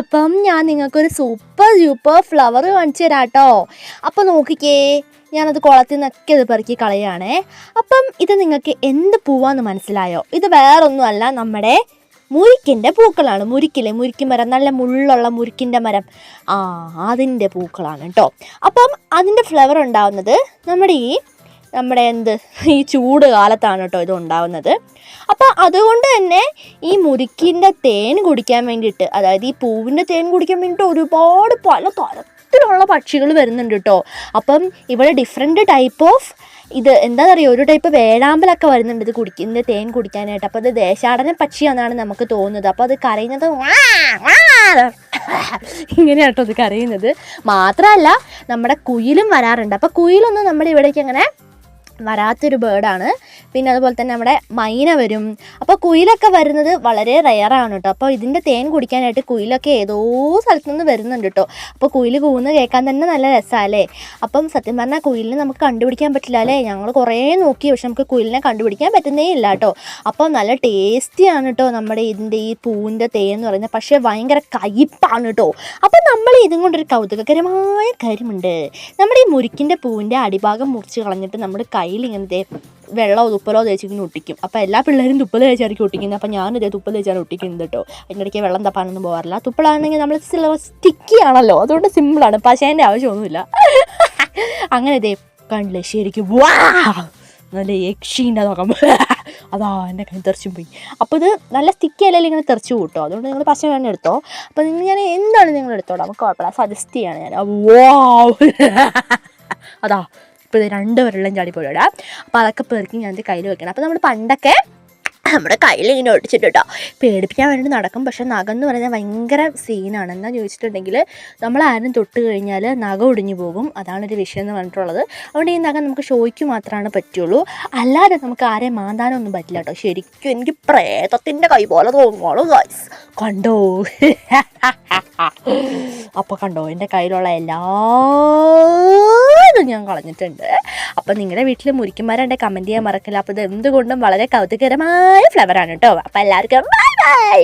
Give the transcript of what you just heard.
അപ്പം ഞാൻ നിങ്ങൾക്കൊരു സൂപ്പർ ഫ്ലവർ കാണിച്ചു തരാം കേട്ടോ. അപ്പം നോക്കിക്കേ, ഞാനത് കുളത്തിൽ നിന്നൊക്കെ ഇത് പെറുക്കി കളയുകയാണേ. അപ്പം ഇത് നിങ്ങൾക്ക് എന്ത് പൂവാന്ന് മനസ്സിലായോ? ഇത് വേറൊന്നുമല്ല, നമ്മുടെ മുരിക്കിൻ്റെ പൂക്കളാണ്. മുരിക്ക് മരം, നല്ല മുള്ളുള്ള മുരിക്കിൻ്റെ മരം, അതിൻ്റെ പൂക്കളാണ് കേട്ടോ. അപ്പം അതിൻ്റെ ഫ്ലവർ ഉണ്ടാവുന്നത് നമ്മുടെ ഈ ചൂട് കാലത്താണ് കേട്ടോ ഇത് ഉണ്ടാവുന്നത്. അപ്പോൾ അതുകൊണ്ട് തന്നെ ഈ മുരിക്കിൻ്റെ തേൻ കുടിക്കാൻ വേണ്ടിയിട്ട്, അതായത് ഈ പൂവിൻ്റെ തേൻ കുടിക്കാൻ വേണ്ടിയിട്ട് ഒരുപാട് പല തരത്തിലുള്ള പക്ഷികൾ വരുന്നുണ്ട് കേട്ടോ. അപ്പം ഇവിടെ ഡിഫറെൻറ്റ് ടൈപ്പ് ഓഫ് ഇത് എന്താണെന്നറിയോ, ഒരു ടൈപ്പ് വേഴാമ്പലൊക്കെ വരുന്നുണ്ട് ഇത് ഇതിൻ്റെ തേൻ കുടിക്കാനായിട്ട്. അപ്പോൾ അത് ദേശാടന പക്ഷിയാണെന്നാണ് നമുക്ക് തോന്നുന്നത്. അപ്പോൾ അത് കരയുന്നത് ഇങ്ങനെയാട്ടോ അത് കരയുന്നത്. മാത്രമല്ല നമ്മുടെ കുയിലും വരാറുണ്ട്. അപ്പോൾ കുയിലൊന്നും നമ്മുടെ ഇവിടേക്ക് അങ്ങനെ വരാത്തൊരു ബേർഡാണ്. പിന്നെ അതുപോലെ തന്നെ നമ്മുടെ മൈന വരും. അപ്പോൾ കുയിലൊക്കെ വരുന്നത് വളരെ റെയറാണ് കേട്ടോ. അപ്പോൾ ഇതിൻ്റെ തേൻ കുടിക്കാനായിട്ട് കുയിലൊക്കെ ഏതോ സ്ഥലത്തു നിന്ന് വരുന്നുണ്ട് കേട്ടോ. അപ്പോൾ കുയിൽ കൂന്ന് കേൾക്കാൻ തന്നെ നല്ല രസമല്ലേ. അപ്പം സത്യം പറഞ്ഞാൽ കുയിലിനെ നമുക്ക് കണ്ടുപിടിക്കാൻ പറ്റില്ല അല്ലേ. ഞങ്ങൾ കുറേ നോക്കി, പക്ഷെ നമുക്ക് കുയിലിനെ കണ്ടുപിടിക്കാൻ പറ്റുന്നേ ഇല്ല കേട്ടോ. അപ്പോൾ നല്ല ടേസ്റ്റിയാണ് കേട്ടോ നമ്മുടെ ഇതിൻ്റെ ഈ പൂവിൻ്റെ തേൻ എന്ന് പറയുന്നത്. പക്ഷേ ഭയങ്കര കയ്പ്പാണ് കേട്ടോ. അപ്പം നമ്മൾ ഇതും കൊണ്ടൊരു കൗതുകകരമായ കാര്യമുണ്ട്. നമ്മുടെ ഈ മുരിക്കിൻ്റെ പൂവിൻ്റെ അടിഭാഗം മുറിച്ച് കളഞ്ഞിട്ട് നമ്മുടെ കയ്യിൽ ഇങ്ങനത്തെ വെള്ളമോ തുപ്പലോ തേച്ചിങ്ങനെ ഒട്ടിക്കും. അപ്പോൾ എല്ലാ പിള്ളേരും തുപ്പൽ തേച്ചായിരിക്കും ഒട്ടിക്കുന്നത്. അപ്പോൾ ഞാനിതേ തുപ്പൽ തേച്ചാണ് ഒട്ടിക്കുന്നത് കേട്ടോ. അതിൻ്റെ ഇടയ്ക്ക് വെള്ളം തപ്പാനൊന്നും പോകാറില്ല. തുപ്പലാണെങ്കിൽ നമ്മൾ സ്റ്റിക്കി ആണല്ലോ, അതുകൊണ്ട് സിമ്പിളാണ്, പശേൻ്റെ ആവശ്യമൊന്നുമില്ല. അങ്ങനെ ഇതേ കണ്ടില്ലേ, ശരിക്കും വാ നല്ല യക്ഷീൻ്റെ നോക്കാം. അതാ എൻ്റെ കൈ തെറിച്ചും പോയി. അപ്പോൾ ഇത് നല്ല സ്റ്റിക്കി അല്ലല്ലോ, ഇങ്ങനെ തെറിച്ചു കൂട്ടോ. അതുകൊണ്ട് നിങ്ങൾ പശ വേണം എടുത്തോ. അപ്പോൾ ഞാൻ എന്താണ് നിങ്ങൾ എടുത്തോളാം, നമുക്ക് കുഴപ്പമില്ല, സജസ്റ്റ് ചെയ്യാണ് ഞാൻ. അതാ ഇപ്പോൾ 2 വെള്ളം ചാടിപ്പോയിടാം. അപ്പോൾ അതൊക്കെ പെറുക്കി ഞാൻ കയ്യിൽ വെക്കണം. അപ്പോൾ നമ്മൾ പണ്ടൊക്കെ നമ്മുടെ കയ്യിൽ ഇങ്ങനെ ഒട്ടിച്ചിട്ട് കേട്ടോ പേടിപ്പിക്കാൻ വേണ്ടി നടക്കും. പക്ഷേ നഖം എന്ന് പറയുന്നത് ഭയങ്കര സീനാണ്. എന്താണെന്ന് ചോദിച്ചിട്ടുണ്ടെങ്കിൽ നമ്മൾ ആരും തൊട്ട് കഴിഞ്ഞാൽ നഖം ഒടിഞ്ഞു പോകും. അതാണൊരു വിഷയം എന്ന് പറഞ്ഞിട്ടുള്ളത്. അതുകൊണ്ട് ഈ നഖം നമുക്ക് ഷോയ്ക്ക് മാത്രമാണ് പറ്റുള്ളൂ, അല്ലാതെ നമുക്ക് ആരെയും മാന്താനൊന്നും പറ്റില്ല കേട്ടോ. ശരിക്കും എനിക്ക് പ്രേതത്തിൻ്റെ കൈ പോലെ തോന്നുള്ളൂ ഗൈസ്. കണ്ടോ? അപ്പോൾ കണ്ടോ, എൻ്റെ കയ്യിലുള്ള എല്ലാതും ഞാൻ കളഞ്ഞിട്ടുണ്ട്. അപ്പോൾ നിങ്ങളുടെ വീട്ടിൽ മുരിക്കന്മാരുണ്ടെ കമൻറ്റ് ചെയ്യാൻ മറക്കില്ല. അപ്പോൾ ഇത് എന്തുകൊണ്ടും വളരെ കൗതുകകരമായ ഫ്ലവറാണ് കേട്ടോ. അപ്പോൾ എല്ലാവർക്കും ബൈ ബൈ.